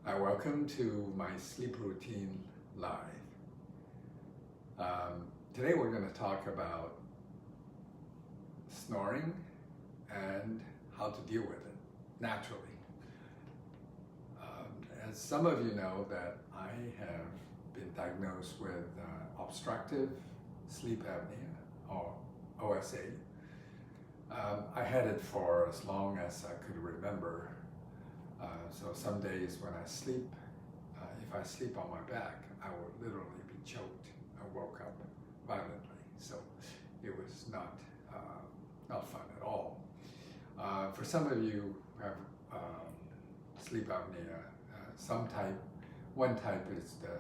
Hi, welcome to my sleep routine live. Today we're going to talk about snoring and how to deal with it naturally. As some of you know that I have been diagnosed with obstructive sleep apnea or OSA. I had it for as long as I could remember. So some days when I sleep, if I sleep on my back, I would literally be choked. I woke up violently, so it was not fun at all. For some of you who have sleep apnea, one type is the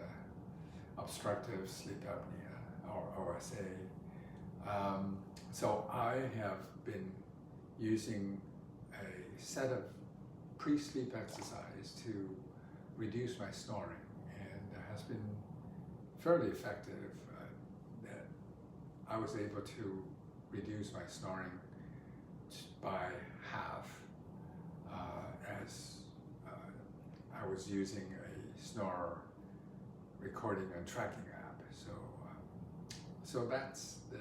obstructive sleep apnea or OSA. So I have been using a set of pre-sleep exercise to reduce my snoring, and it has been fairly effective. That I was able to reduce my snoring by half as I was using a snore recording and tracking app. So that's the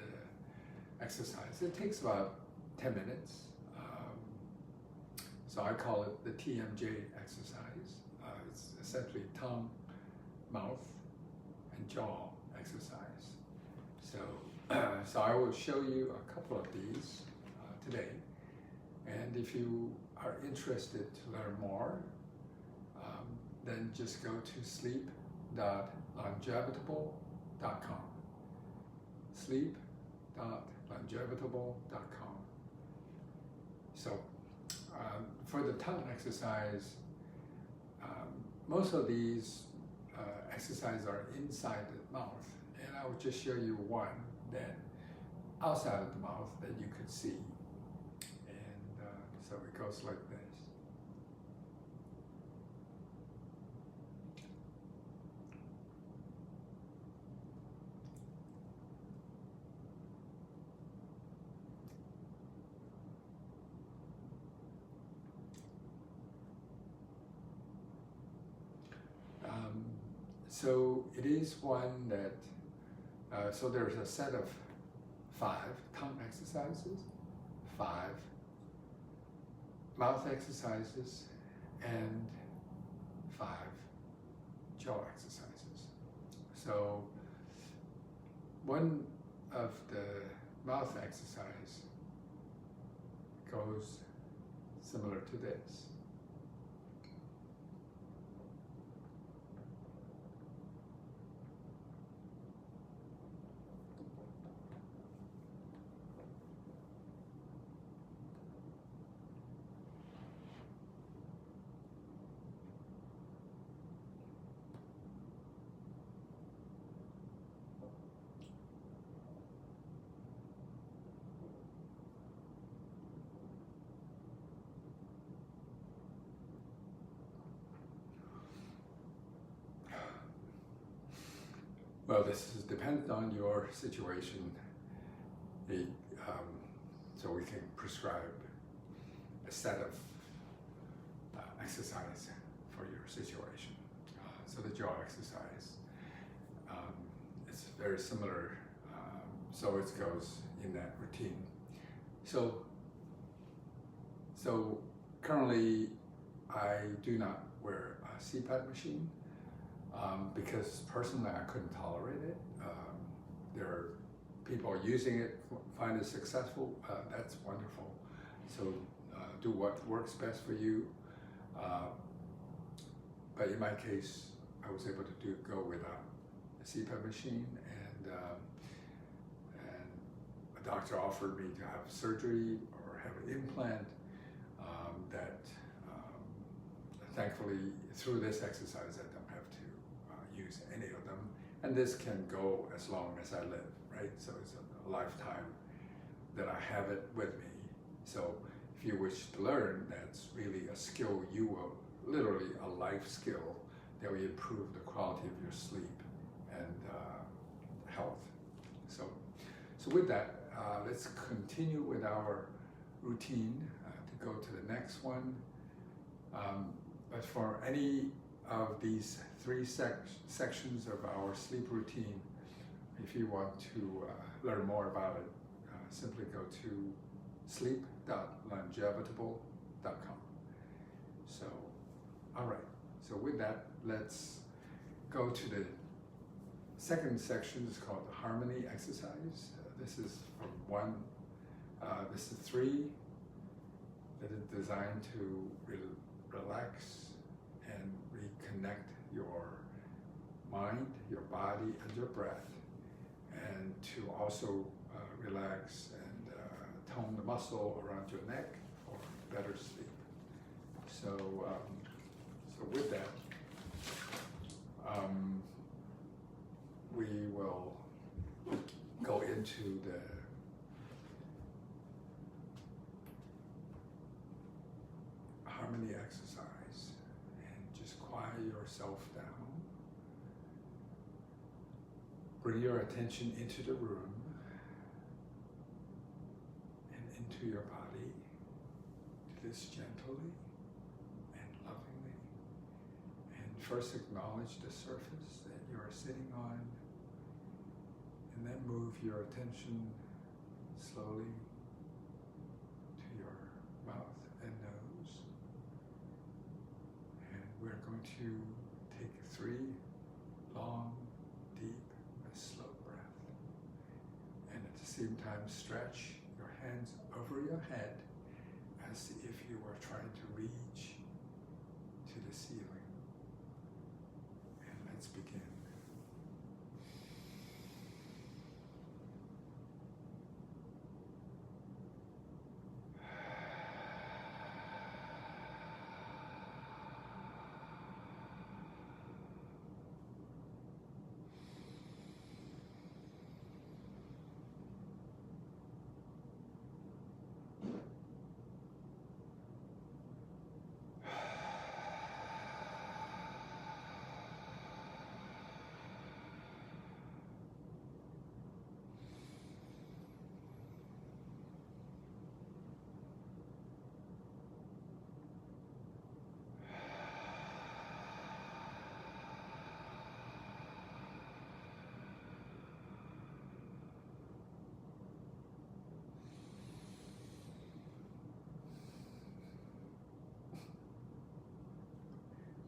exercise. It takes about 10 minutes. So I call it the TMJ exercise. It's essentially tongue, mouth, and jaw exercise. So I will show you a couple of these today. And if you are interested to learn more, then just go to sleep.longevitable.com. sleep.longevitable.com. So for the tongue exercise, most of these exercises are inside the mouth, and I will just show you one that outside of the mouth that you could see. And so it goes like this. So it is one that, so there's a set of 5 tongue exercises, 5 mouth exercises, and 5 jaw exercises. So one of the mouth exercise goes similar to this. Well, this is dependent on your situation. So we can prescribe a set of exercise for your situation. So the jaw exercise is very similar. So it goes in that routine. So currently, I do not wear a CPAP machine. Because personally I couldn't tolerate it. There are people using it, find it successful, that's wonderful. So do what works best for you. But in my case, I was able to go without a CPAP machine, and a doctor offered me to have surgery or have an implant that thankfully through this exercise I don't have to use any of them, and this can go as long as I live, right? So it's a lifetime that I have it with me. So if you wish to learn, that's really a skill you will, literally a life skill that will improve the quality of your sleep and health. So with that, let's continue with our routine to go to the next one. But for any of these three sections of our sleep routine. If you want to learn more about it, simply go to sleep.longevitable.com. So, all right. So with that, let's go to the second section. It's called the harmony exercise. This is from one. This is 3 that is designed to relax and reconnect your mind, your body, and your breath, and to also relax and tone the muscle around your neck for better sleep. So, so with that, we will go into the harmony exercise and just quiet yourself down. Bring your attention into the room and into your body. Do this gently and lovingly. And first acknowledge the surface that you are sitting on, and then move your attention slowly to your mouth and nose. And we're going to take 3 long, deep, and slow breaths. And at the same time, stretch your hands over your head as if you were trying to reach to the ceiling. And let's begin.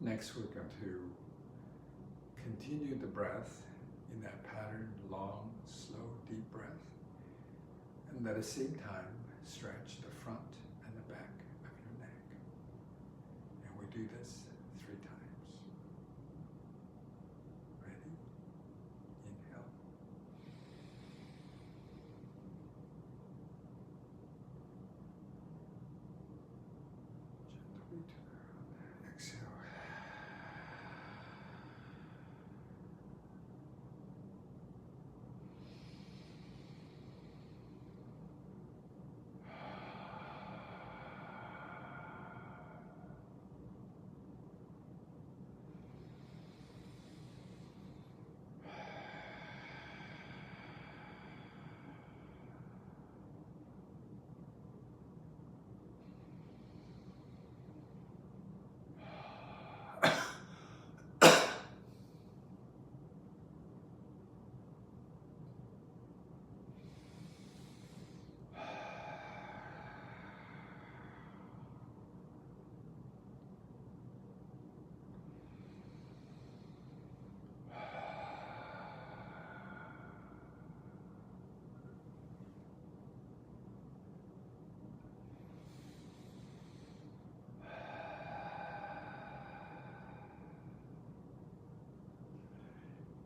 Next, we're going to continue the breath in that pattern, long, slow, deep breath. And at the same time, stretch the front and the back of your neck. And we do this 3 times. Ready? Inhale. Gently turn. Exhale.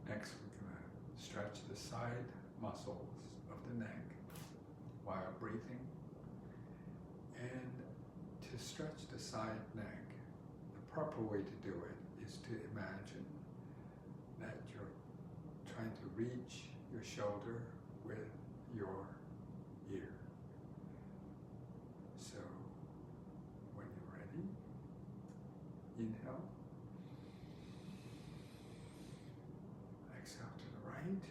Next, we're going to stretch the side muscles of the neck while breathing. And to stretch the side neck, the proper way to do it is to imagine that you're trying to reach your shoulder with your ear. So, when you're ready, inhale. Exhale to the right.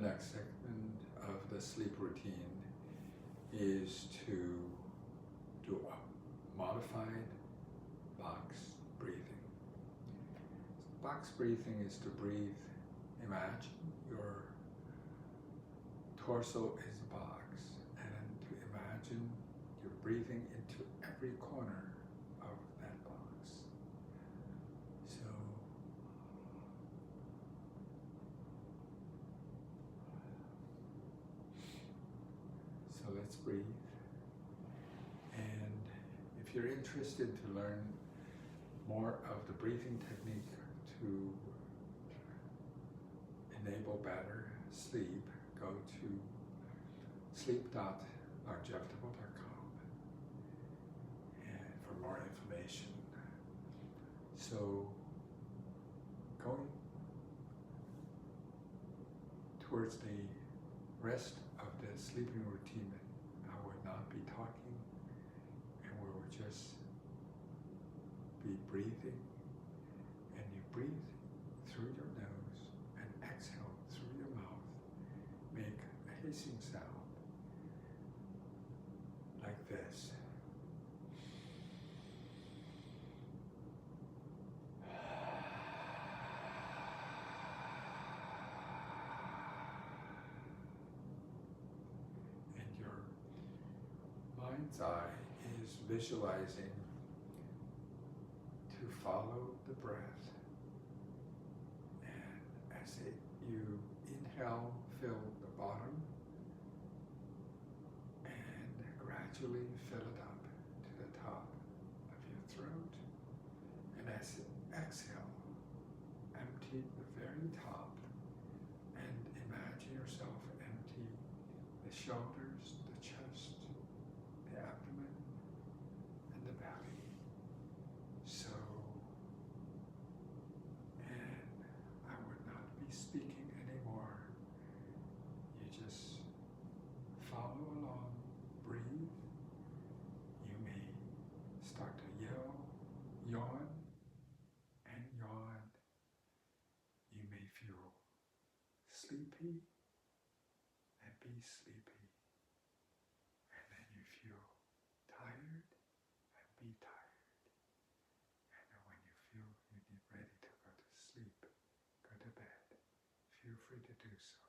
next segment of the sleep routine is to do a modified box breathing. Box breathing is to breathe, imagine your torso is a box, and to imagine you're breathing into every corner of that box. So let's breathe. And if you're interested to learn more of the breathing technique to enable better sleep, go to sleep.longevitable.com and for more information. So going towards the rest of the sleeping routine, I would not be talking, and we will just be breathing, and you breathe through your nose and exhale through your mouth. Make a hissing sound like this. And your mind's eye is visualizing to follow the breath, and as you inhale, fill the bottom and gradually fill it up to the top of your throat, and as you exhale, empty the very top, and imagine yourself empty the shoulders, the chest, the abdomen, and the belly. So, and I would not be speaking anymore. You just follow along, breathe. You may start to yell, yawn, and yawn. You may feel sleepy and be sleepy. And then you feel tired and be tired. And then when you feel you get ready to go to sleep, go to bed, feel free to do so.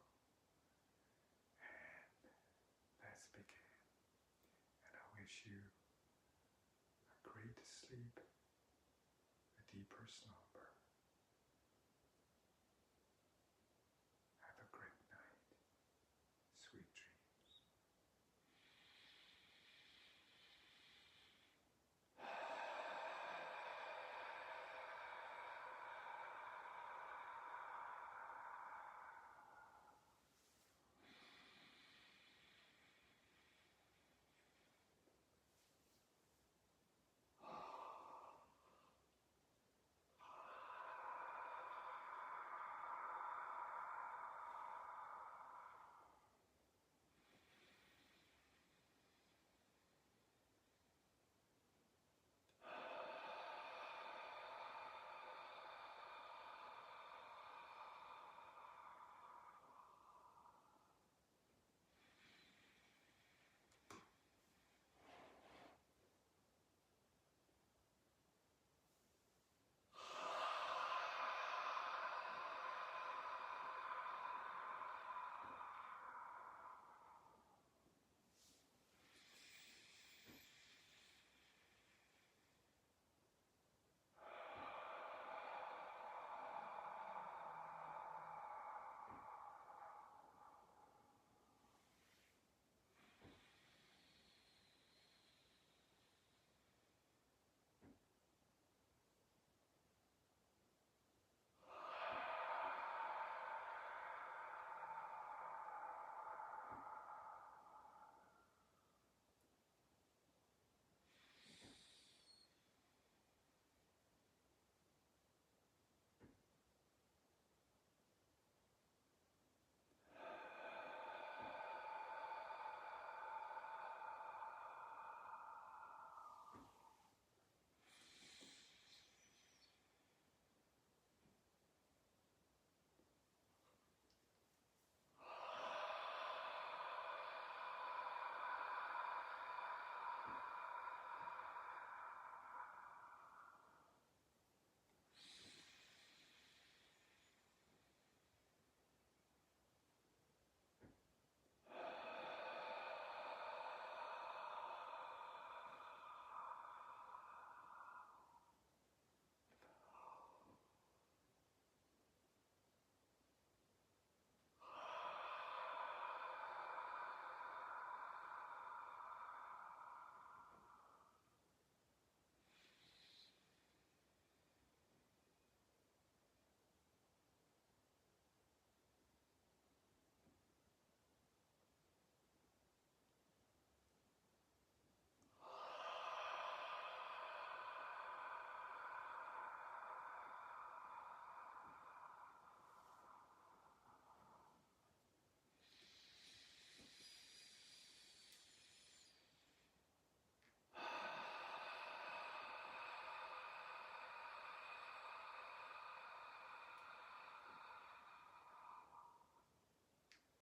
And let's begin. And I wish you a great sleep, a deeper slumber.